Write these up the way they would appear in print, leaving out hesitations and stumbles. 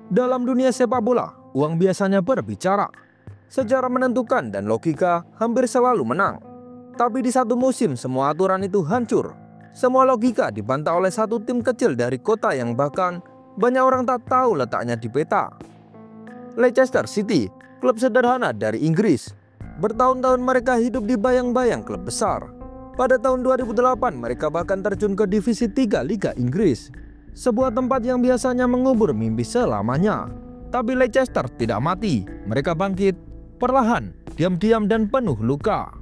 Dalam dunia sepak bola, uang biasanya berbicara. Sejarah menentukan dan logika hampir selalu menang. Tapi di satu musim semua aturan itu hancur. Semua logika dibantah oleh satu tim kecil dari kota yang bahkan banyak orang tak tahu letaknya di peta. Leicester City, klub sederhana dari Inggris. Bertahun-tahun mereka hidup di bayang-bayang klub besar. Pada tahun 2008 mereka bahkan terjun ke divisi 3 Liga Inggris. Sebuah tempat yang biasanya mengubur mimpi selamanya. Tapi Leicester tidak mati, mereka bangkit perlahan, diam-diam dan penuh luka.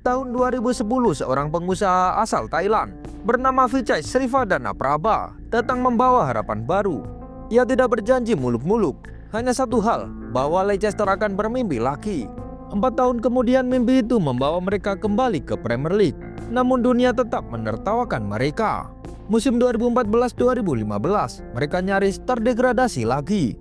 Tahun 2010 seorang pengusaha asal Thailand bernama Vichai Srivadhana Prabha datang membawa harapan baru. Ia tidak berjanji muluk-muluk, hanya satu hal, bahwa Leicester akan bermimpi lagi. 4 tahun kemudian mimpi itu membawa mereka kembali ke Premier League. Namun dunia tetap menertawakan mereka. Musim 2014-2015 mereka nyaris terdegradasi lagi.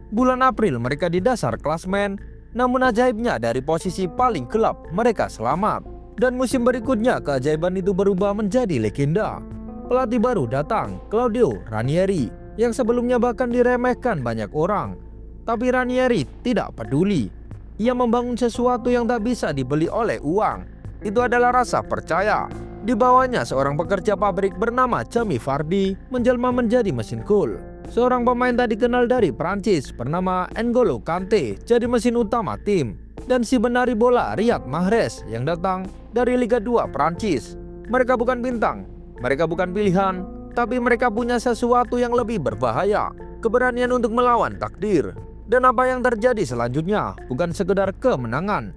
Bulan April mereka di dasar klasemen, namun ajaibnya dari posisi paling gelap mereka selamat. Dan musim berikutnya keajaiban itu berubah menjadi legenda. Pelatih baru datang, Claudio Ranieri, yang sebelumnya bahkan diremehkan banyak orang. Tapi Ranieri tidak peduli. Ia membangun sesuatu yang tak bisa dibeli oleh uang. Itu adalah rasa percaya. Di bawahnya seorang pekerja pabrik bernama Jamie Vardy menjelma menjadi mesin gol. Seorang pemain tak dikenal dari Prancis bernama N'Golo Kante jadi mesin utama tim. Dan si penari bola Riyad Mahrez yang datang dari Liga 2 Prancis. Mereka bukan bintang, mereka bukan pilihan, tapi mereka punya sesuatu yang lebih berbahaya. Keberanian untuk melawan takdir. Dan apa yang terjadi selanjutnya bukan sekedar kemenangan,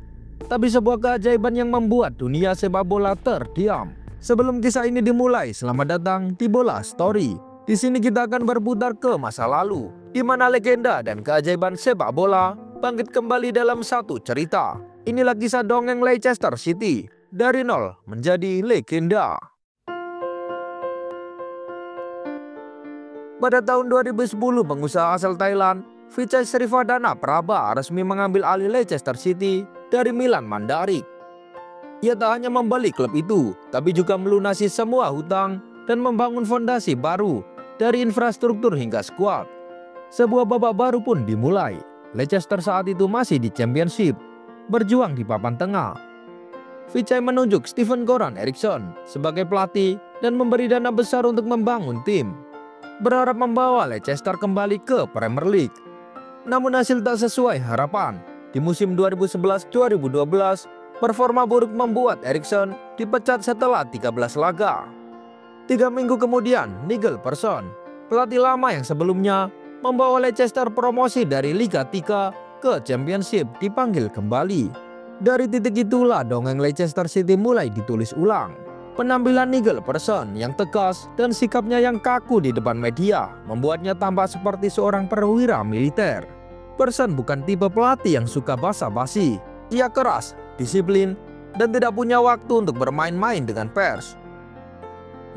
tapi sebuah keajaiban yang membuat dunia sepak bola terdiam. Sebelum kisah ini dimulai, selamat datang di Bola Story. Di sini kita akan berputar ke masa lalu, di mana legenda dan keajaiban sepak bola bangkit kembali dalam satu cerita. Inilah kisah dongeng Leicester City, dari nol menjadi legenda. Pada tahun 2010, pengusaha asal Thailand, Vichai Srivadhana Prabha resmi mengambil alih Leicester City dari Milan Mandarik. Ia tak hanya membeli klub itu, tapi juga melunasi semua hutang dan membangun fondasi baru dari infrastruktur hingga skuad. Sebuah babak baru pun dimulai. Leicester saat itu masih di Championship, berjuang di papan tengah. Vichai menunjuk Steven-Goran Eriksson sebagai pelatih dan memberi dana besar untuk membangun tim, berharap membawa Leicester kembali ke Premier League. Namun hasil tak sesuai harapan. Di musim 2011-2012, performa buruk membuat Eriksson dipecat setelah 13 laga. 3 minggu kemudian, Nigel Pearson, pelatih lama yang sebelumnya membawa Leicester promosi dari Liga 3 ke Championship, dipanggil kembali. Dari titik itulah dongeng Leicester City mulai ditulis ulang. Penampilan Nigel Pearson yang tegas dan sikapnya yang kaku di depan media membuatnya tampak seperti seorang perwira militer. Pearson bukan tipe pelatih yang suka basa-basi. Dia keras, disiplin, dan tidak punya waktu untuk bermain-main dengan pers.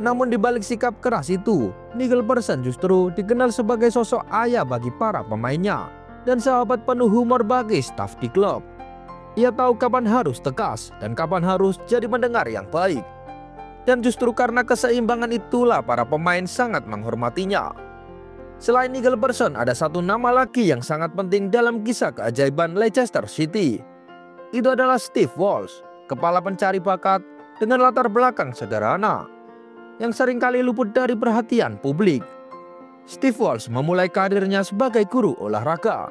Namun di balik sikap keras itu, Nigel Pearson justru dikenal sebagai sosok ayah bagi para pemainnya dan sahabat penuh humor bagi staf di klub. Ia tahu kapan harus tegas dan kapan harus jadi pendengar yang baik. Dan justru karena keseimbangan itulah para pemain sangat menghormatinya. Selain Nigel Pearson, ada satu nama lagi yang sangat penting dalam kisah keajaiban Leicester City. Itu adalah Steve Walsh, kepala pencari bakat dengan latar belakang sederhana, yang seringkali luput dari perhatian publik. Steve Walsh memulai karirnya sebagai guru olahraga.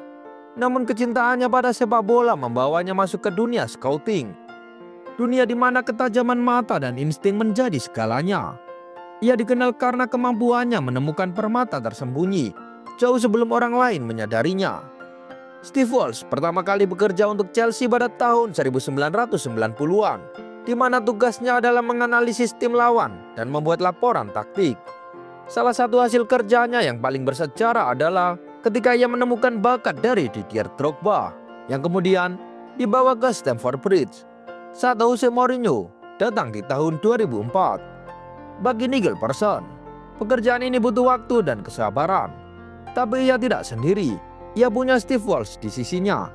Namun kecintaannya pada sepak bola membawanya masuk ke dunia scouting. Dunia di mana ketajaman mata dan insting menjadi segalanya. Ia dikenal karena kemampuannya menemukan permata tersembunyi jauh sebelum orang lain menyadarinya. Steve Walsh pertama kali bekerja untuk Chelsea pada tahun 1990-an, di mana tugasnya adalah menganalisis tim lawan dan membuat laporan taktik. Salah satu hasil kerjanya yang paling bersejarah adalah ketika ia menemukan bakat dari Didier Drogba, yang kemudian dibawa ke Stamford Bridge saat Jose Mourinho datang di tahun 2004. Bagi Nigel Pearson, pekerjaan ini butuh waktu dan kesabaran. Tapi ia tidak sendiri. Ia punya Steve Walsh di sisinya,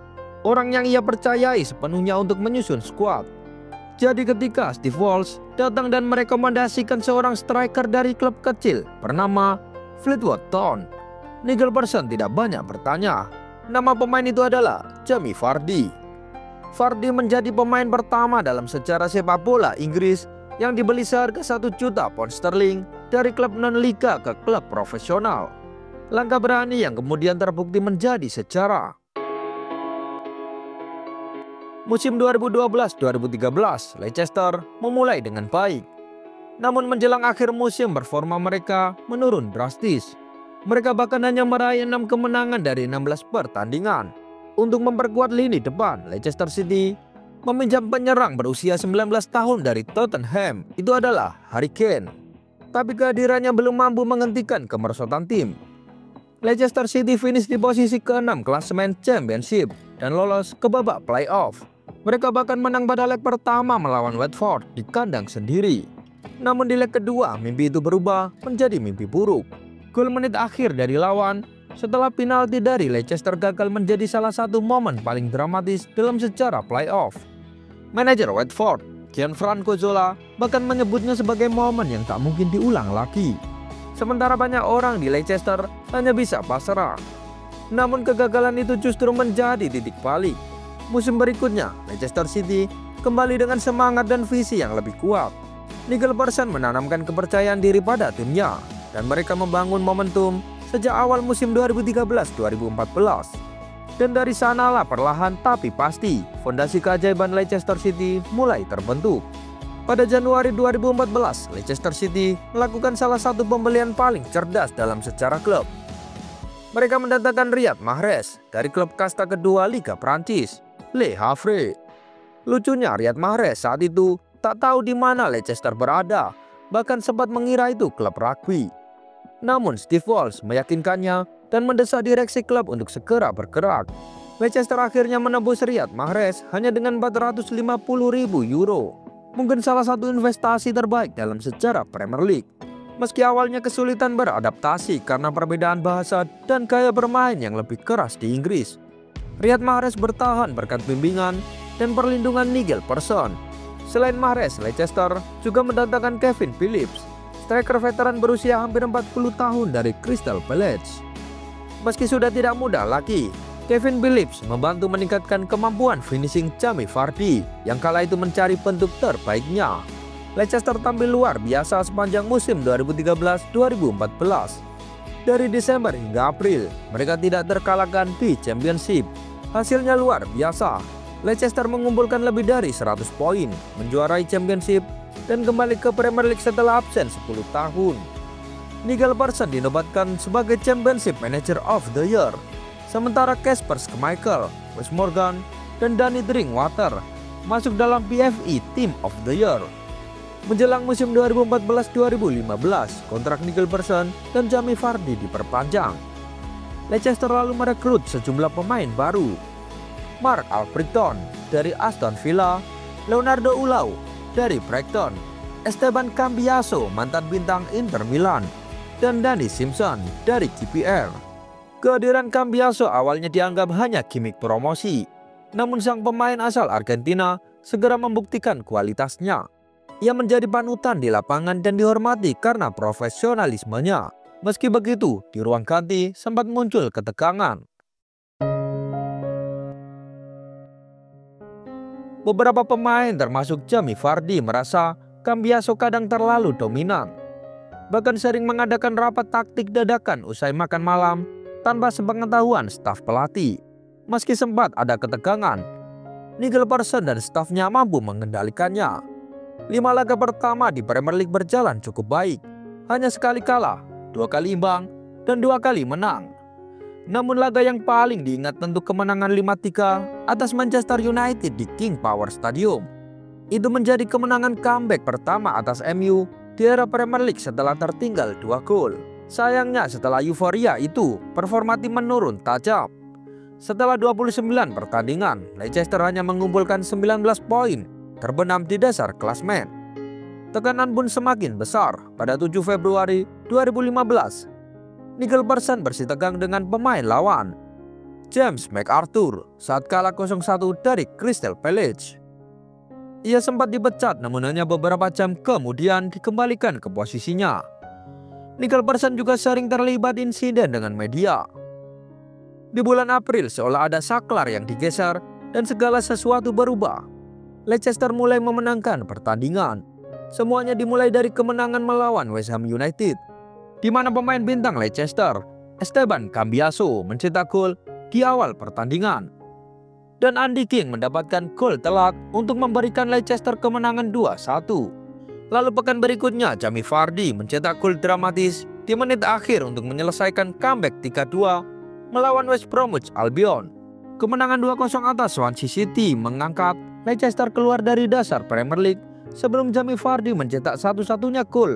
orang yang ia percayai sepenuhnya untuk menyusun skuad. Jadi ketika Steve Walsh datang dan merekomendasikan seorang striker dari klub kecil bernama Fleetwood Town, Nigel Pearson tidak banyak bertanya. Nama pemain itu adalah Jamie Vardy. Vardy menjadi pemain pertama dalam sejarah sepak bola Inggris yang dibeli seharga 1 juta pound sterling dari klub non-liga ke klub profesional. Langkah berani yang kemudian terbukti menjadi sejarah. Musim 2012-2013, Leicester memulai dengan baik. Namun menjelang akhir musim performa mereka menurun drastis. Mereka bahkan hanya meraih 6 kemenangan dari 16 pertandingan. Untuk memperkuat lini depan, Leicester City meminjam penyerang berusia 19 tahun dari Tottenham, itu adalah Harry Kane. Tapi kehadirannya belum mampu menghentikan kemerosotan tim. Leicester City finish di posisi ke-6 klasemen Championship dan lolos ke babak playoff. Mereka bahkan menang pada leg pertama melawan Watford di kandang sendiri. Namun di leg kedua, mimpi itu berubah menjadi mimpi buruk. Gol menit akhir dari lawan setelah penalti dari Leicester gagal menjadi salah satu momen paling dramatis dalam sejarah playoff. Manajer Watford, Gianfranco Zola, bahkan menyebutnya sebagai momen yang tak mungkin diulang lagi. Sementara banyak orang di Leicester hanya bisa pasrah. Namun kegagalan itu justru menjadi titik balik. Musim berikutnya, Leicester City kembali dengan semangat dan visi yang lebih kuat. Nigel Pearson menanamkan kepercayaan diri pada timnya, dan mereka membangun momentum sejak awal musim 2013-2014. Dan dari sanalah perlahan tapi pasti, fondasi keajaiban Leicester City mulai terbentuk. Pada Januari 2014, Leicester City melakukan salah satu pembelian paling cerdas dalam sejarah klub. Mereka mendatangkan Riyad Mahrez dari klub kasta kedua Liga Prancis, Le Havre. Lucunya, Riyad Mahrez saat itu tak tahu di mana Leicester berada, bahkan sempat mengira itu klub rugby. Namun Steve Walsh meyakinkannya dan mendesak direksi klub untuk segera bergerak. Leicester akhirnya menembus Riyad Mahrez hanya dengan 450.000 euro. Mungkin salah satu investasi terbaik dalam sejarah Premier League. Meski awalnya kesulitan beradaptasi karena perbedaan bahasa dan gaya bermain yang lebih keras di Inggris, Riyad Mahrez bertahan berkat bimbingan dan perlindungan Nigel Pearson. Selain Mahrez, Leicester juga mendatangkan Kevin Phillips, striker veteran berusia hampir 40 tahun dari Crystal Palace. Meski sudah tidak muda lagi, Kevin Phillips membantu meningkatkan kemampuan finishing Jamie Vardy yang kala itu mencari bentuk terbaiknya. Leicester tampil luar biasa sepanjang musim 2013-2014. Dari Desember hingga April, mereka tidak terkalahkan di Championship. Hasilnya luar biasa. Leicester mengumpulkan lebih dari 100 poin, menjuarai Championship, dan kembali ke Premier League setelah absen 10 tahun. Nigel Pearson dinobatkan sebagai Championship Manager of the Year. Sementara Kasper Schmeichel, Wes Morgan, dan Danny Drinkwater masuk dalam PFA Team of the Year. Menjelang musim 2014-2015, kontrak Nigel Pearson dan Jamie Vardy diperpanjang. Leicester lalu merekrut sejumlah pemain baru. Mark Albrighton dari Aston Villa, Leonardo Ulau dari Brighton, Esteban Cambiaso mantan bintang Inter Milan, dan Danny Simpson dari QPR. Kehadiran Cambiaso awalnya dianggap hanya gimmick promosi, namun sang pemain asal Argentina segera membuktikan kualitasnya. Ia menjadi panutan di lapangan dan dihormati karena profesionalismenya. Meski begitu, di ruang ganti sempat muncul ketegangan. Beberapa pemain termasuk Jamie Vardy merasa Cambiaso kadang terlalu dominan. Bahkan sering mengadakan rapat taktik dadakan usai makan malam tanpa sepengetahuan staf pelatih. Meski sempat ada ketegangan, Nigel Pearson dan stafnya mampu mengendalikannya. 5 laga pertama di Premier League berjalan cukup baik. Hanya sekali kalah, 2 kali imbang, dan 2 kali menang. Namun laga yang paling diingat tentu kemenangan 5-3 atas Manchester United di King Power Stadium. Itu menjadi kemenangan comeback pertama atas MU di era Premier League setelah tertinggal 2 gol. Sayangnya setelah euforia itu, performa tim menurun tajam. Setelah 29 pertandingan, Leicester hanya mengumpulkan 19 poin, terbenam di dasar klasemen. Tekanan pun semakin besar. Pada 7 Februari 2015, Nigel Pearson bersitegang dengan pemain lawan, James McArthur, saat kalah 0-1 dari Crystal Palace. Ia sempat dipecat namun hanya beberapa jam kemudian dikembalikan ke posisinya. Nicholson juga sering terlibat insiden dengan media. Di bulan April seolah ada saklar yang digeser dan segala sesuatu berubah. Leicester mulai memenangkan pertandingan. Semuanya dimulai dari kemenangan melawan West Ham United, di mana pemain bintang Leicester, Esteban Cambiaso, mencetak gol di awal pertandingan. Dan Andy King mendapatkan gol telak untuk memberikan Leicester kemenangan 2-1. Lalu pekan berikutnya Jamie Vardy mencetak gol dramatis di menit akhir untuk menyelesaikan comeback 3-2 melawan West Bromwich Albion. Kemenangan 2-0 atas Swansea City mengangkat Leicester keluar dari dasar Premier League sebelum Jamie Vardy mencetak satu-satunya gol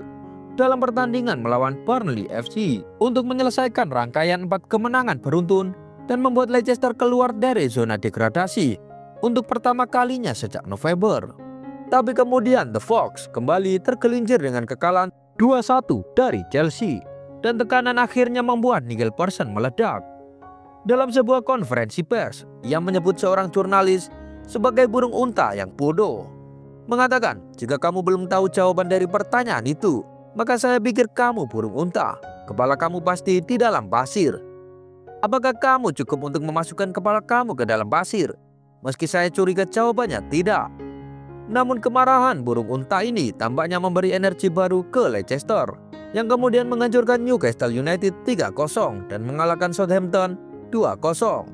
dalam pertandingan melawan Burnley FC untuk menyelesaikan rangkaian 4 kemenangan beruntun dan membuat Leicester keluar dari zona degradasi untuk pertama kalinya sejak November. Tapi kemudian The Fox kembali tergelincir dengan kekalahan 2-1 dari Chelsea, dan tekanan akhirnya membuat Nicholson meledak. Dalam sebuah konferensi pers, ia menyebut seorang jurnalis sebagai burung unta yang bodoh. Mengatakan, jika kamu belum tahu jawaban dari pertanyaan itu, maka saya pikir kamu burung unta. Kepala kamu pasti di dalam pasir. Apakah kamu cukup untuk memasukkan kepala kamu ke dalam pasir? Meski saya curiga jawabannya tidak. Namun kemarahan burung unta ini tampaknya memberi energi baru ke Leicester, yang kemudian menghancurkan Newcastle United 3-0 dan mengalahkan Southampton 2-0.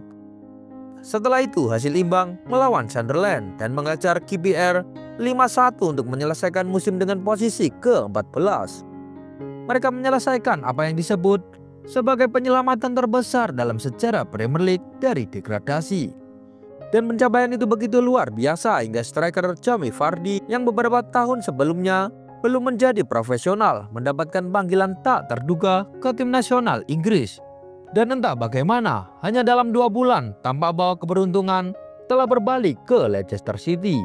Setelah itu hasil imbang melawan Sunderland dan mengejar QPR 5-1 untuk menyelesaikan musim dengan posisi ke-14. Mereka menyelesaikan apa yang disebut sebagai penyelamatan terbesar dalam sejarah Premier League dari degradasi. Dan pencapaian itu begitu luar biasa hingga striker Jamie Vardy yang beberapa tahun sebelumnya belum menjadi profesional mendapatkan panggilan tak terduga ke tim nasional Inggris. Dan entah bagaimana, hanya dalam 2 bulan tanpa bawa keberuntungan telah berbalik ke Leicester City.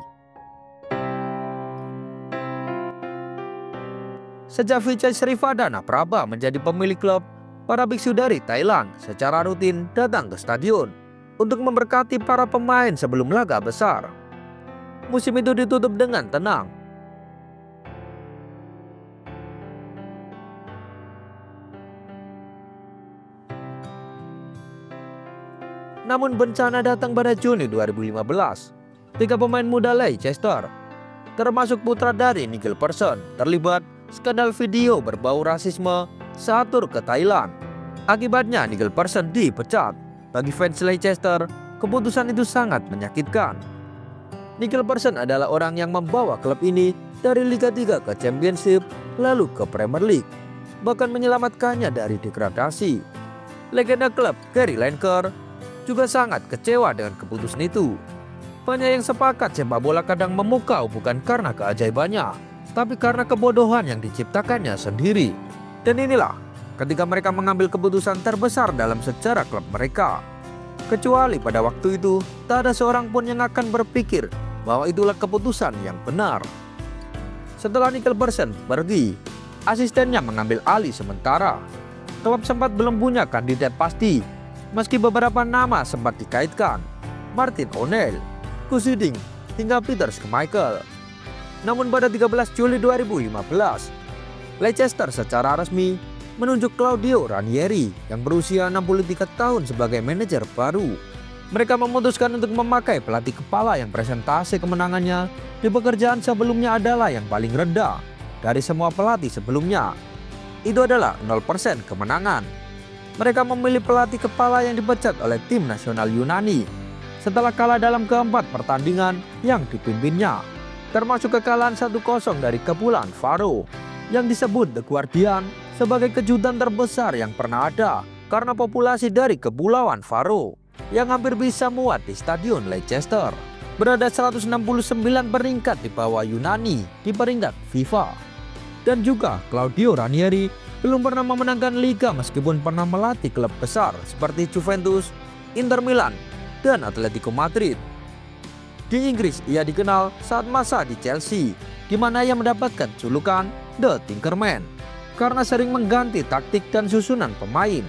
Sejak Vichai Srivadhana Prabha menjadi pemilik klub, para biksu dari Thailand secara rutin datang ke stadion untuk memberkati para pemain sebelum laga besar. Musim itu ditutup dengan tenang. Namun bencana datang pada Juni 2015. 3 pemain muda Leicester, termasuk putra dari Nicholson, terlibat skandal video berbau rasisme saat tur ke Thailand. Akibatnya Nicholson dipecat. Bagi fans Leicester, keputusan itu sangat menyakitkan. Nicholson adalah orang yang membawa klub ini dari Liga 3 ke Championship, lalu ke Premier League, bahkan menyelamatkannya dari degradasi. Legenda klub Gary Lineker juga sangat kecewa dengan keputusan itu. Banyak yang sepakat sepak bola kadang memukau bukan karena keajaibannya, tapi karena kebodohan yang diciptakannya sendiri. Dan inilah ketika mereka mengambil keputusan terbesar dalam sejarah klub mereka. Kecuali pada waktu itu, tak ada seorang pun yang akan berpikir bahwa itulah keputusan yang benar. Setelah Nicholson pergi, asistennya mengambil alih sementara. Klub sempat belum punya kandidat pasti, meski beberapa nama sempat dikaitkan. Martin O'Neill, Gus Hiddink, hingga Peter Schmeichel. Namun pada 13 Juli 2015, Leicester secara resmi menunjuk Claudio Ranieri yang berusia 63 tahun sebagai manajer baru. Mereka memutuskan untuk memakai pelatih kepala yang presentase kemenangannya di pekerjaan sebelumnya adalah yang paling rendah dari semua pelatih sebelumnya. Itu adalah 0% kemenangan. Mereka memilih pelatih kepala yang dipecat oleh tim nasional Yunani setelah kalah dalam keempat pertandingan yang dipimpinnya, termasuk kekalahan 1-0 dari Kepulauan Faroe yang disebut The Guardian sebagai kejutan terbesar yang pernah ada karena populasi dari Kepulauan Faroe yang hampir bisa muat di stadion Leicester berada 169 peringkat di bawah Yunani di peringkat FIFA. Dan juga Claudio Ranieri belum pernah memenangkan liga meskipun pernah melatih klub besar seperti Juventus, Inter Milan, dan Atletico Madrid. Di Inggris ia dikenal saat masa di Chelsea, di mana ia mendapatkan julukan The Tinkerman karena sering mengganti taktik dan susunan pemain.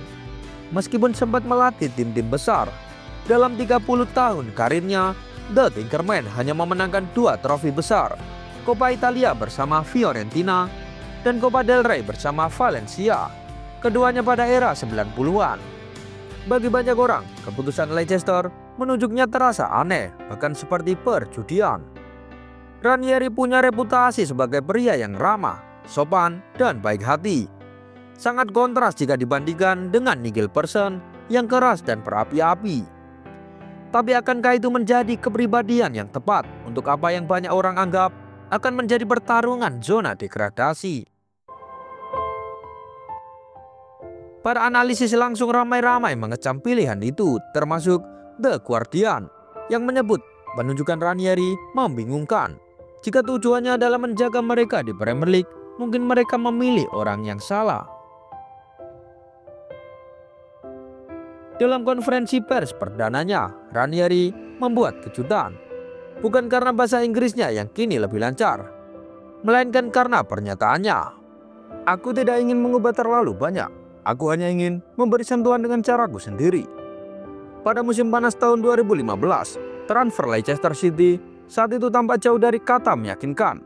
Meskipun sempat melatih tim-tim besar, dalam 30 tahun karirnya, The Tinkerman hanya memenangkan 2 trofi besar, Coppa Italia bersama Fiorentina dan Copa del Rey bersama Valencia, keduanya pada era 90-an. Bagi banyak orang, keputusan Leicester menunjuknya terasa aneh, bahkan seperti perjudian. Ranieri punya reputasi sebagai pria yang ramah, sopan, dan baik hati. Sangat kontras jika dibandingkan dengan Nigel Pearson yang keras dan berapi-api. Tapi akankah itu menjadi kepribadian yang tepat untuk apa yang banyak orang anggap akan menjadi pertarungan zona degradasi? Para analisis langsung ramai-ramai mengecam pilihan itu, termasuk The Guardian yang menyebut penunjukan Ranieri membingungkan. Jika tujuannya adalah menjaga mereka di Premier League, mungkin mereka memilih orang yang salah. Dalam konferensi pers perdananya, Ranieri membuat kejutan. Bukan karena bahasa Inggrisnya yang kini lebih lancar, melainkan karena pernyataannya. Aku tidak ingin mengubah terlalu banyak. Aku hanya ingin memberi sentuhan dengan caraku sendiri. Pada musim panas tahun 2015, transfer Leicester City saat itu tampak jauh dari kata meyakinkan.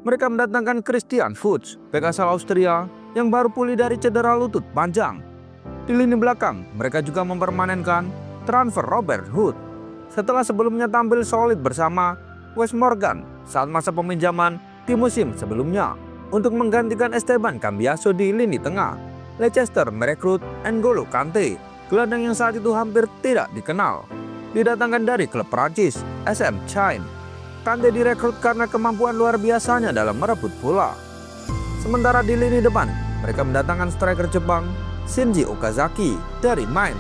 Mereka mendatangkan Christian Fuchs, bek asal Austria yang baru pulih dari cedera lutut panjang. Di lini belakang, mereka juga mempermanenkan transfer Robert Hood setelah sebelumnya tampil solid bersama Wes Morgan saat masa peminjaman di musim sebelumnya. Untuk menggantikan Esteban Cambiaso di lini tengah, Leicester merekrut N'Golo Kante, gelandang yang saat itu hampir tidak dikenal. Didatangkan dari klub Prancis SM Caen, Kante direkrut karena kemampuan luar biasanya dalam merebut bola. Sementara di lini depan, mereka mendatangkan striker Jepang Shinji Okazaki dari Mainz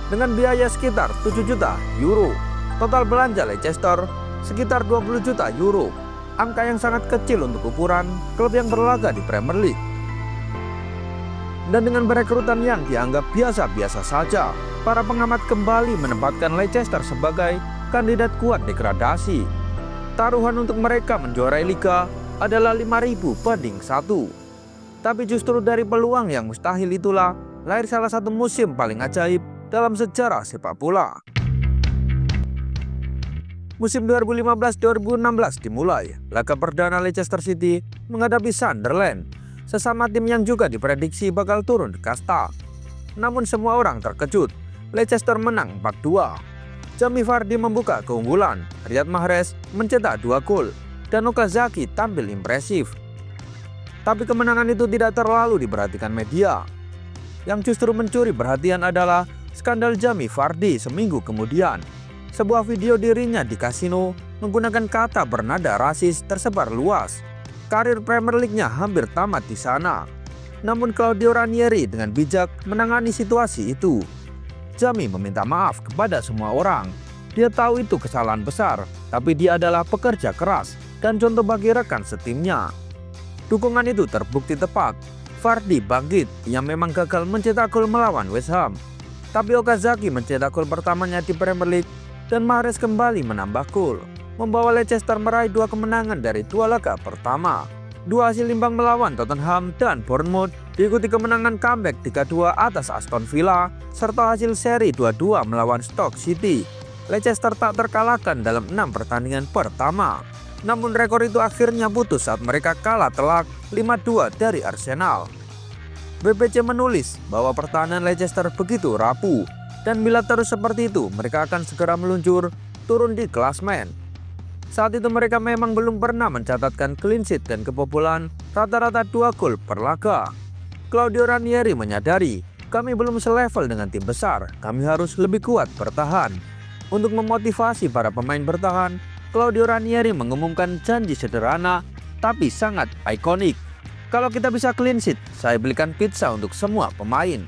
dengan biaya sekitar 7 juta euro. Total belanja Leicester sekitar 20 juta euro, angka yang sangat kecil untuk ukuran klub yang berlaga di Premier League. Dan dengan perekrutan yang dianggap biasa-biasa saja, para pengamat kembali menempatkan Leicester sebagai kandidat kuat degradasi. Taruhan untuk mereka menjuarai liga adalah 5.000 banding 1. Tapi justru dari peluang yang mustahil itulah lahir salah satu musim paling ajaib dalam sejarah sepak bola. Musim 2015-2016 dimulai. Laga perdana Leicester City menghadapi Sunderland, sesama tim yang juga diprediksi bakal turun kasta. Namun semua orang terkejut. Leicester menang 4-2. Jamie Vardy membuka keunggulan, Riyad Mahrez mencetak 2 gol, dan Okazaki tampil impresif. Tapi kemenangan itu tidak terlalu diperhatikan media. Yang justru mencuri perhatian adalah skandal Jamie Vardy seminggu kemudian. Sebuah video dirinya di kasino menggunakan kata bernada rasis tersebar luas. Karir Premier League-nya hampir tamat di sana. Namun Claudio Ranieri dengan bijak menangani situasi itu. Jamie meminta maaf kepada semua orang. Dia tahu itu kesalahan besar, tapi dia adalah pekerja keras dan contoh bagi rekan setimnya. Dukungan itu terbukti tepat. Vardy bangkit yang memang gagal mencetak gol melawan West Ham. Tapi Okazaki mencetak gol pertamanya di Premier League dan Mahrez kembali menambah gol, membawa Leicester meraih 2 kemenangan dari 2 laga pertama. 2 hasil imbang melawan Tottenham dan Bournemouth diikuti kemenangan comeback 3-2 atas Aston Villa serta hasil seri 2-2 melawan Stoke City. Leicester tak terkalahkan dalam 6 pertandingan pertama. Namun rekor itu akhirnya putus saat mereka kalah telak 5-2 dari Arsenal. BBC menulis bahwa pertahanan Leicester begitu rapuh dan bila terus seperti itu mereka akan segera meluncur turun di klasemen. Saat itu mereka memang belum pernah mencatatkan clean sheet dan kebobolan rata-rata 2 gol per laga. Claudio Ranieri menyadari, kami belum selevel dengan tim besar, kami harus lebih kuat bertahan. Untuk memotivasi para pemain bertahan, Claudio Ranieri mengumumkan janji sederhana tapi sangat ikonik. Kalau kita bisa clean sheet, saya belikan pizza untuk semua pemain.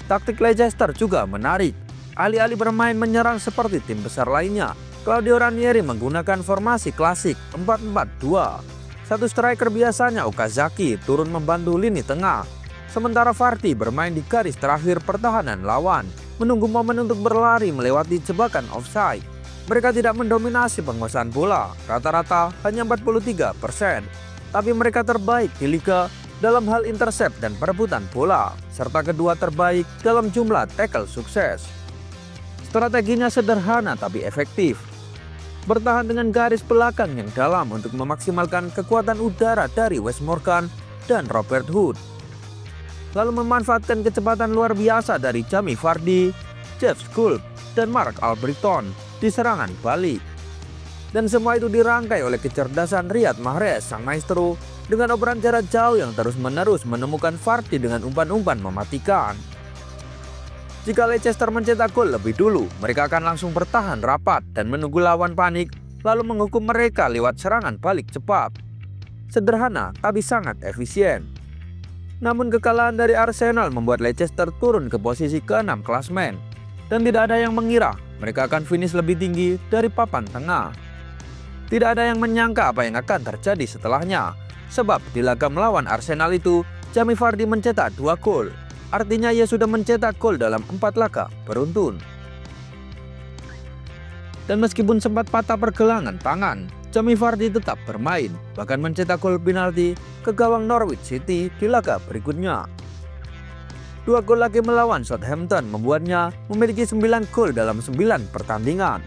Taktik Leicester juga menarik. Alih-alih bermain menyerang seperti tim besar lainnya, Claudio Ranieri menggunakan formasi klasik 4-4-2. Satu striker biasanya Okazaki turun membantu lini tengah, sementara Vardy bermain di garis terakhir pertahanan lawan, menunggu momen untuk berlari melewati jebakan offside. Mereka tidak mendominasi penguasaan bola, rata-rata hanya 43%. Tapi mereka terbaik di liga dalam hal intercept dan perebutan bola, serta kedua terbaik dalam jumlah tackle sukses. Strateginya sederhana tapi efektif. Bertahan dengan garis belakang yang dalam untuk memaksimalkan kekuatan udara dari Wes Morgan dan Robert Hood. Lalu memanfaatkan kecepatan luar biasa dari Jamie Vardy, Jeff Skulp, dan Mark Albrighton di serangan balik. Dan semua itu dirangkai oleh kecerdasan Riyad Mahrez sang maestro dengan operan jarak jauh yang terus-menerus menemukan Vardy dengan umpan-umpan mematikan. Jika Leicester mencetak gol lebih dulu, mereka akan langsung bertahan rapat dan menunggu lawan panik, lalu menghukum mereka lewat serangan balik cepat. Sederhana tapi sangat efisien. Namun kekalahan dari Arsenal membuat Leicester turun ke posisi ke-6 klasemen, dan tidak ada yang mengira mereka akan finish lebih tinggi dari papan tengah. Tidak ada yang menyangka apa yang akan terjadi setelahnya, sebab di laga melawan Arsenal itu, Jamie Vardy mencetak 2 gol. Artinya ia sudah mencetak gol dalam 4 laga beruntun. Dan meskipun sempat patah pergelangan tangan, Jamie Vardy tetap bermain, bahkan mencetak gol penalti ke gawang Norwich City di laga berikutnya. 2 gol lagi melawan Southampton membuatnya memiliki 9 gol dalam 9 pertandingan.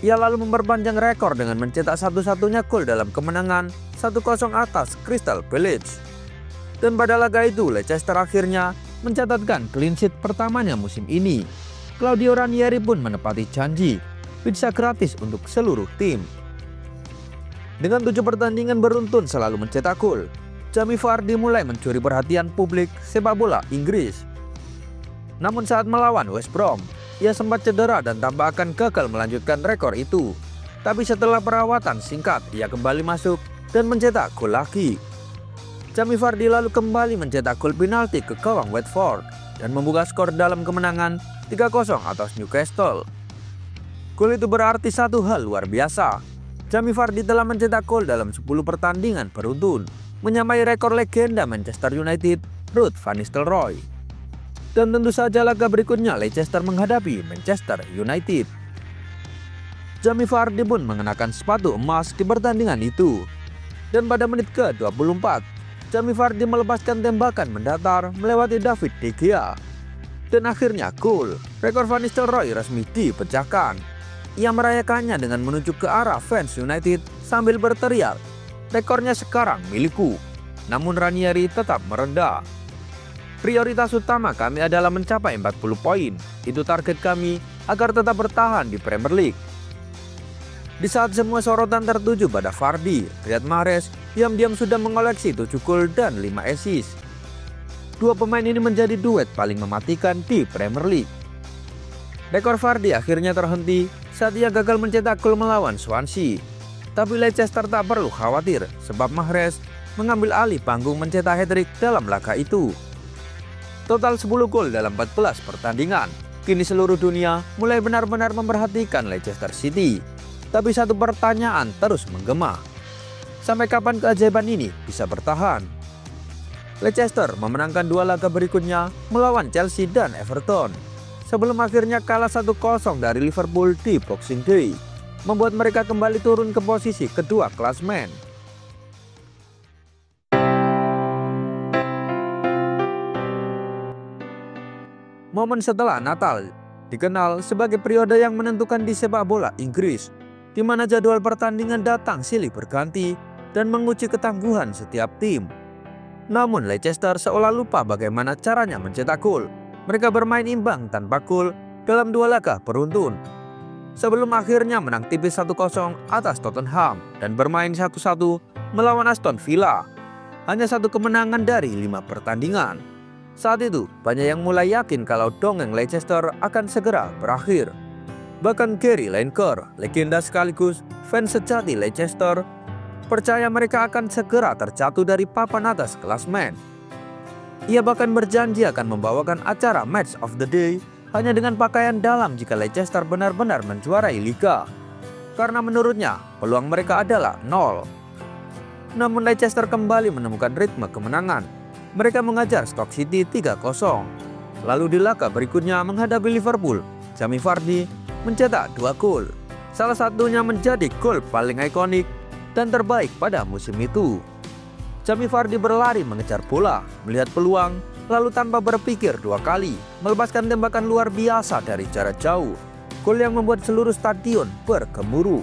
Ia lalu memperpanjang rekor dengan mencetak satu-satunya gol dalam kemenangan 1-0 atas Crystal Palace. Dan pada laga itu Leicester akhirnya mencatatkan clean sheet pertamanya musim ini. Claudio Ranieri pun menepati janji, pizza gratis untuk seluruh tim. Dengan 7 pertandingan beruntun selalu mencetak gol, Jamie Vardy mulai mencuri perhatian publik sepak bola Inggris. Namun saat melawan West Brom, ia sempat cedera dan tampak akan gagal melanjutkan rekor itu. Tapi setelah perawatan singkat, ia kembali masuk dan mencetak gol lagi. Jamie Vardy lalu kembali mencetak gol penalti ke gawang Watford dan membuka skor dalam kemenangan 3-0 atas Newcastle. Gol itu berarti satu hal luar biasa. Jamie Vardy telah mencetak gol dalam 10 pertandingan beruntun, menyamai rekor legenda Manchester United, Ruud van Nistelrooy. Dan tentu saja laga berikutnya Leicester menghadapi Manchester United. Jamie Vardy pun mengenakan sepatu emas di pertandingan itu. Dan pada menit ke-24, Jamie Vardy melepaskan tembakan mendatar melewati David De Gea. Dan akhirnya gol. Rekor Van Nistelrooy resmi dipecahkan. Ia merayakannya dengan menuju ke arah fans United sambil berteriak, "Rekornya sekarang milikku." Namun Ranieri tetap merendah. "Prioritas utama kami adalah mencapai 40 poin. Itu target kami agar tetap bertahan di Premier League." Di saat semua sorotan tertuju pada Vardy, Riyad Mahrez diam-diam sudah mengoleksi 7 gol dan 5 assist. 2 pemain ini menjadi duet paling mematikan di Premier League. Rekor Vardy akhirnya terhenti saat ia gagal mencetak gol melawan Swansea. Tapi Leicester tak perlu khawatir sebab Mahrez mengambil alih panggung mencetak hat-trick dalam laga itu. Total 10 gol dalam 14 pertandingan. Kini seluruh dunia mulai benar-benar memperhatikan Leicester City. Tapi satu pertanyaan terus menggema. Sampai kapan keajaiban ini bisa bertahan? Leicester memenangkan 2 laga berikutnya melawan Chelsea dan Everton, sebelum akhirnya kalah 1-0 dari Liverpool di Boxing Day, membuat mereka kembali turun ke posisi kedua klasemen. Momen setelah Natal dikenal sebagai periode yang menentukan di sepak bola Inggris, di mana jadwal pertandingan datang silih berganti dan menguji ketangguhan setiap tim. Namun Leicester seolah lupa bagaimana caranya mencetak gol. Mereka bermain imbang tanpa gol dalam 2 laga beruntun, sebelum akhirnya menang tipis 1-0 atas Tottenham dan bermain 1-1 melawan Aston Villa. Hanya 1 kemenangan dari 5 pertandingan. Saat itu banyak yang mulai yakin kalau dongeng Leicester akan segera berakhir. Bahkan Gary Lineker, legenda sekaligus fans sejati Leicester, percaya mereka akan segera terjatuh dari papan atas klasemen. Ia bahkan berjanji akan membawakan acara Match of the Day hanya dengan pakaian dalam jika Leicester benar-benar menjuarai liga. Karena menurutnya peluang mereka adalah 0. Namun Leicester kembali menemukan ritme kemenangan. Mereka mengajar Stoke City 3-0. Lalu di laga berikutnya menghadapi Liverpool, Jamie Vardy mencetak 2 gol. Salah satunya menjadi gol paling ikonik dan terbaik pada musim itu. Jamie Vardy berlari mengejar bola, melihat peluang, lalu tanpa berpikir 2 kali melepaskan tembakan luar biasa dari jarak jauh. Gol yang membuat seluruh stadion bergemuruh.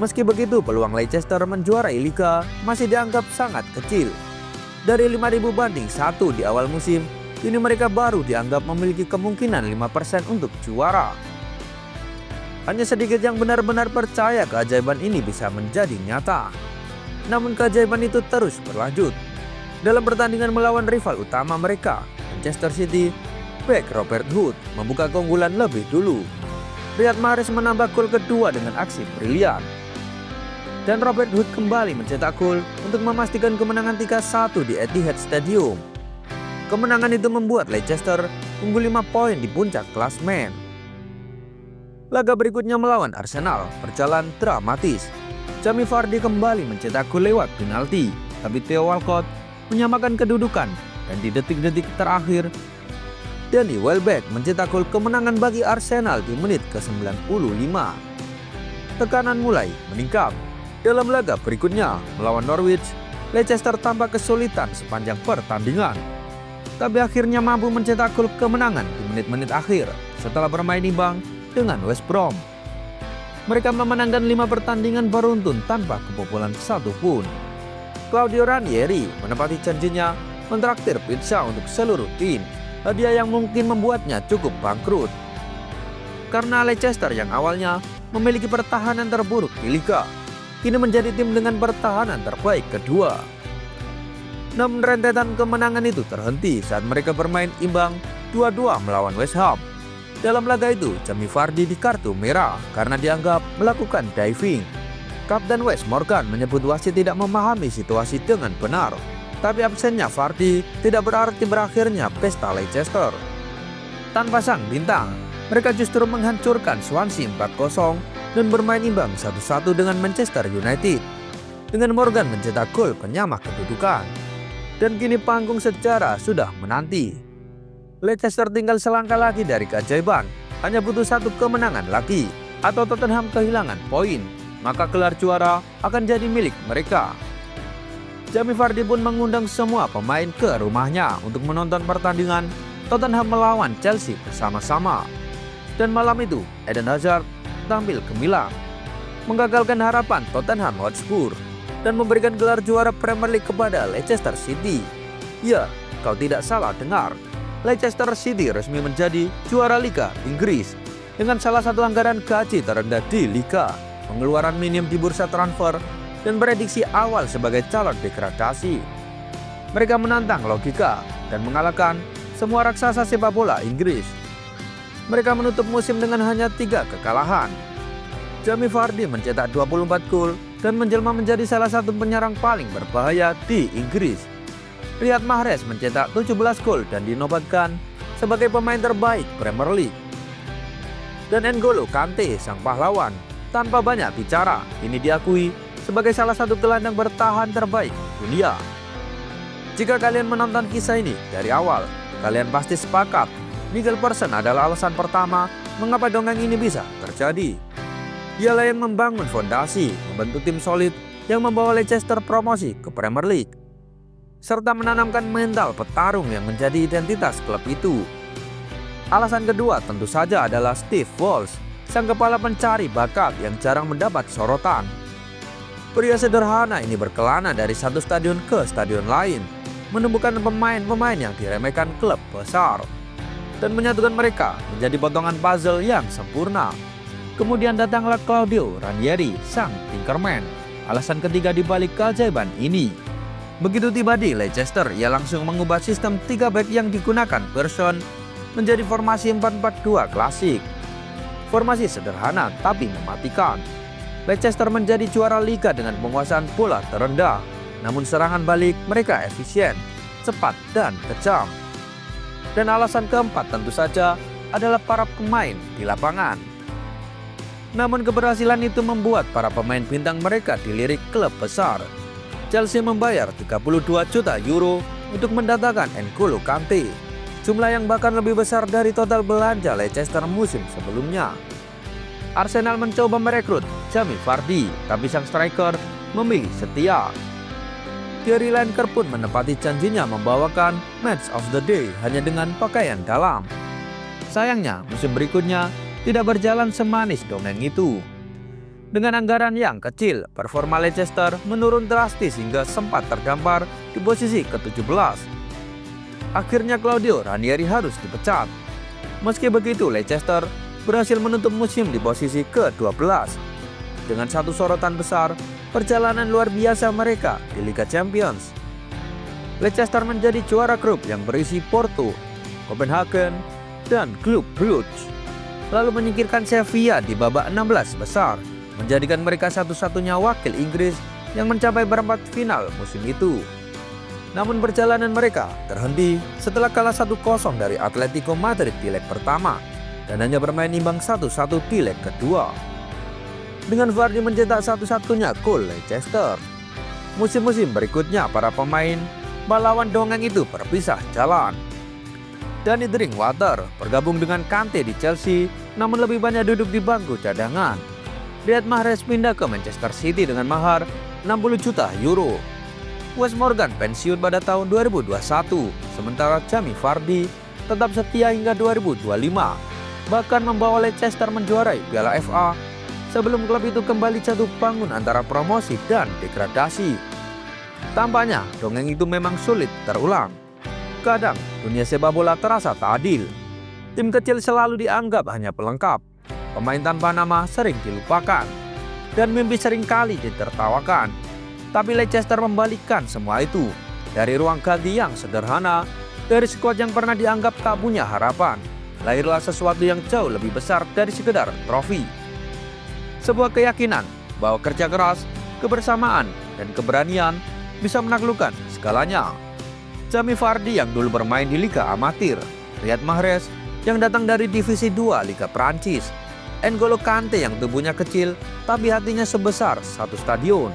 Meski begitu, peluang Leicester menjuarai Liga masih dianggap sangat kecil. Dari 5.000 banding 1 di awal musim, kini mereka baru dianggap memiliki kemungkinan 5% untuk juara. Hanya sedikit yang benar-benar percaya keajaiban ini bisa menjadi nyata. Namun keajaiban itu terus berlanjut. Dalam pertandingan melawan rival utama mereka, Manchester City, bek Robert Hood membuka keunggulan lebih dulu. Riyad Mahrez menambah gol kedua dengan aksi brilian. Dan Robert Hood kembali mencetak gol untuk memastikan kemenangan 3-1 di Etihad Stadium. Kemenangan itu membuat Leicester unggul 5 poin di puncak klasemen. Laga berikutnya melawan Arsenal berjalan dramatis. Jamie Vardy kembali mencetak gol lewat penalti, tapi Theo Walcott menyamakan kedudukan, dan di detik-detik terakhir Danny Welbeck mencetak gol kemenangan bagi Arsenal di menit ke-95. Tekanan mulai meningkat. Dalam laga berikutnya melawan Norwich, Leicester tampak kesulitan sepanjang pertandingan, tapi akhirnya mampu mencetak gol kemenangan di menit-menit akhir setelah bermain imbang dengan West Brom. Mereka memenangkan 5 pertandingan beruntun tanpa kebobolan satupun. Claudio Ranieri menepati janjinya mentraktir pizza untuk seluruh tim, hadiah yang mungkin membuatnya cukup bangkrut. Karena Leicester yang awalnya memiliki pertahanan terburuk di Liga, kini menjadi tim dengan pertahanan terbaik kedua. Namun rentetan kemenangan itu terhenti saat mereka bermain imbang 2-2 melawan West Ham. Dalam laga itu, Jamie Vardy dikartu merah karena dianggap melakukan diving. Kapten Wes Morgan menyebut wasit tidak memahami situasi dengan benar. Tapi absennya Vardy tidak berarti berakhirnya pesta Leicester. Tanpa sang bintang, mereka justru menghancurkan Swansea 4-0 dan bermain imbang 1-1 dengan Manchester United. Dengan Morgan mencetak gol penyama kedudukan. Dan kini panggung sejarah sudah menanti. Leicester tinggal selangkah lagi dari keajaiban. Hanya butuh 1 kemenangan lagi, atau Tottenham kehilangan poin, maka gelar juara akan jadi milik mereka. Jamie Vardy pun mengundang semua pemain ke rumahnya untuk menonton pertandingan Tottenham melawan Chelsea bersama-sama. Dan malam itu, Eden Hazard tampil gemilang, menggagalkan harapan Tottenham Hotspur dan memberikan gelar juara Premier League kepada Leicester City. Ya, kau tidak salah dengar. Leicester City resmi menjadi juara Liga Inggris dengan salah satu anggaran gaji terendah di Liga, pengeluaran minim di bursa transfer, dan prediksi awal sebagai calon degradasi. Mereka menantang logika dan mengalahkan semua raksasa sepak bola Inggris. Mereka menutup musim dengan hanya 3 kekalahan. Jamie Vardy mencetak 24 gol dan menjelma menjadi salah satu penyerang paling berbahaya di Inggris. Riyad Mahrez mencetak 17 gol dan dinobatkan sebagai pemain terbaik Premier League. Dan N'Golo Kante, sang pahlawan, tanpa banyak bicara, ini diakui sebagai salah satu gelandang bertahan terbaik dunia. Jika kalian menonton kisah ini dari awal, kalian pasti sepakat Nigel Pearson adalah alasan pertama mengapa dongeng ini bisa terjadi. Dialah yang membangun fondasi, membentuk tim solid yang membawa Leicester promosi ke Premier League, serta menanamkan mental petarung yang menjadi identitas klub itu. Alasan kedua tentu saja adalah Steve Walsh, sang kepala pencari bakat yang jarang mendapat sorotan. Pria sederhana ini berkelana dari satu stadion ke stadion lain, menemukan pemain-pemain yang diremehkan klub besar, dan menyatukan mereka menjadi potongan puzzle yang sempurna. Kemudian datanglah Claudio Ranieri, sang Tinkerman, alasan ketiga di balik keajaiban ini. Begitu tiba di Leicester, ia langsung mengubah sistem 3 back yang digunakan Pearson menjadi formasi 4-4-2 klasik. Formasi sederhana tapi mematikan. Leicester menjadi juara Liga dengan penguasaan bola terendah, namun serangan balik mereka efisien, cepat, dan kejam. Dan alasan keempat tentu saja adalah para pemain di lapangan. Namun keberhasilan itu membuat para pemain bintang mereka dilirik klub besar. Chelsea membayar 32 juta euro untuk mendatangkan N'Golo Kante, jumlah yang bahkan lebih besar dari total belanja Leicester musim sebelumnya. Arsenal mencoba merekrut Jamie Vardy, tapi sang striker memilih setia. Thierry Lineker pun menepati janjinya membawakan Match of the Day hanya dengan pakaian dalam. Sayangnya, musim berikutnya tidak berjalan semanis dongeng itu. Dengan anggaran yang kecil, performa Leicester menurun drastis hingga sempat terdampar di posisi ke-17. Akhirnya Claudio Ranieri harus dipecat. Meski begitu, Leicester berhasil menutup musim di posisi ke-12. Dengan satu sorotan besar, perjalanan luar biasa mereka di Liga Champions. Leicester menjadi juara grup yang berisi Porto, Copenhagen, dan klub Brugge. Lalu menyingkirkan Sevilla di babak 16 besar, menjadikan mereka satu-satunya wakil Inggris yang mencapai perempat final musim itu. Namun perjalanan mereka terhenti setelah kalah 1-0 dari Atletico Madrid di leg pertama dan hanya bermain imbang 1-1 di leg kedua. Dengan Vardy mencetak satu-satunya gol Leicester. Musim-musim berikutnya para pemain melawan dongeng itu berpisah jalan. Danny Drinkwater bergabung dengan Kante di Chelsea, namun lebih banyak duduk di bangku cadangan. Riyad Mahrez pindah ke Manchester City dengan mahar 60 juta euro. Wes Morgan pensiun pada tahun 2021, sementara Jamie Vardy tetap setia hingga 2025, bahkan membawa Leicester menjuarai Piala FA sebelum klub itu kembali jatuh bangun antara promosi dan degradasi. Tampaknya dongeng itu memang sulit terulang. Kadang dunia sepak bola terasa tak adil. Tim kecil selalu dianggap hanya pelengkap. Pemain tanpa nama sering dilupakan, dan mimpi seringkali ditertawakan. Tapi Leicester membalikkan semua itu. Dari ruang ganti yang sederhana, dari skuad yang pernah dianggap tak punya harapan, lahirlah sesuatu yang jauh lebih besar dari sekedar trofi. Sebuah keyakinan bahwa kerja keras, kebersamaan, dan keberanian bisa menaklukkan segalanya. Jamie Vardy yang dulu bermain di Liga Amatir, Riyad Mahrez yang datang dari Divisi 2 Liga Prancis, N'Golo Kante yang tubuhnya kecil tapi hatinya sebesar satu stadion.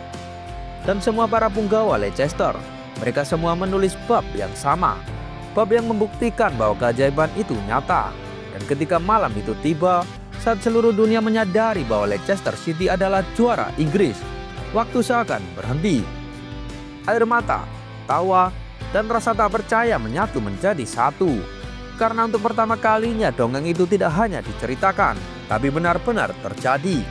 Dan semua para punggawa Leicester, mereka semua menulis bab yang sama. Bab yang membuktikan bahwa keajaiban itu nyata. Dan ketika malam itu tiba, saat seluruh dunia menyadari bahwa Leicester City adalah juara Inggris, waktu seakan berhenti. Air mata, tawa, dan rasa tak percaya menyatu menjadi satu. Karena untuk pertama kalinya dongeng itu tidak hanya diceritakan, tapi benar-benar terjadi.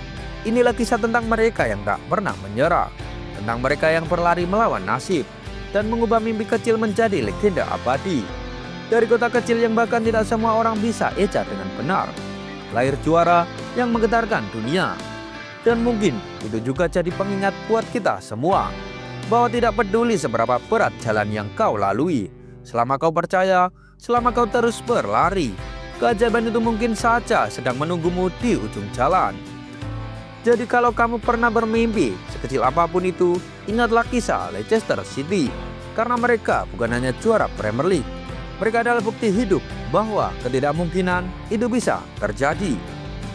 Inilah kisah tentang mereka yang tak pernah menyerah, tentang mereka yang berlari melawan nasib dan mengubah mimpi kecil menjadi legenda abadi. Dari kota kecil yang bahkan tidak semua orang bisa eja dengan benar, lahir juara yang menggetarkan dunia. Dan mungkin itu juga jadi pengingat buat kita semua, bahwa tidak peduli seberapa berat jalan yang kau lalui, selama kau percaya, selama kau terus berlari, keajaiban itu mungkin saja sedang menunggumu di ujung jalan. Jadi kalau kamu pernah bermimpi, sekecil apapun itu, ingatlah kisah Leicester City. Karena mereka bukan hanya juara Premier League, mereka adalah bukti hidup bahwa ketidakmungkinan itu bisa terjadi.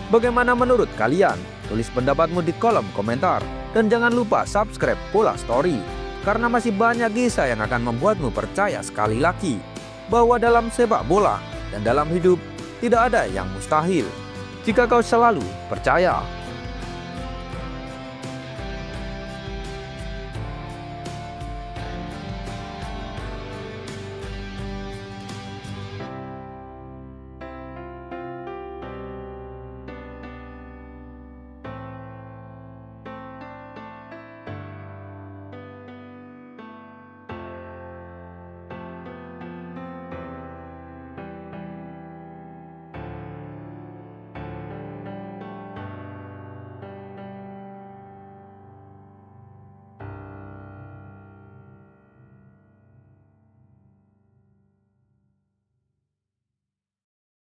Bagaimana menurut kalian? Tulis pendapatmu di kolom komentar. Dan jangan lupa subscribe Bola Story, karena masih banyak kisah yang akan membuatmu percaya sekali lagi bahwa dalam sepak bola dan dalam hidup tidak ada yang mustahil jika kau selalu percaya.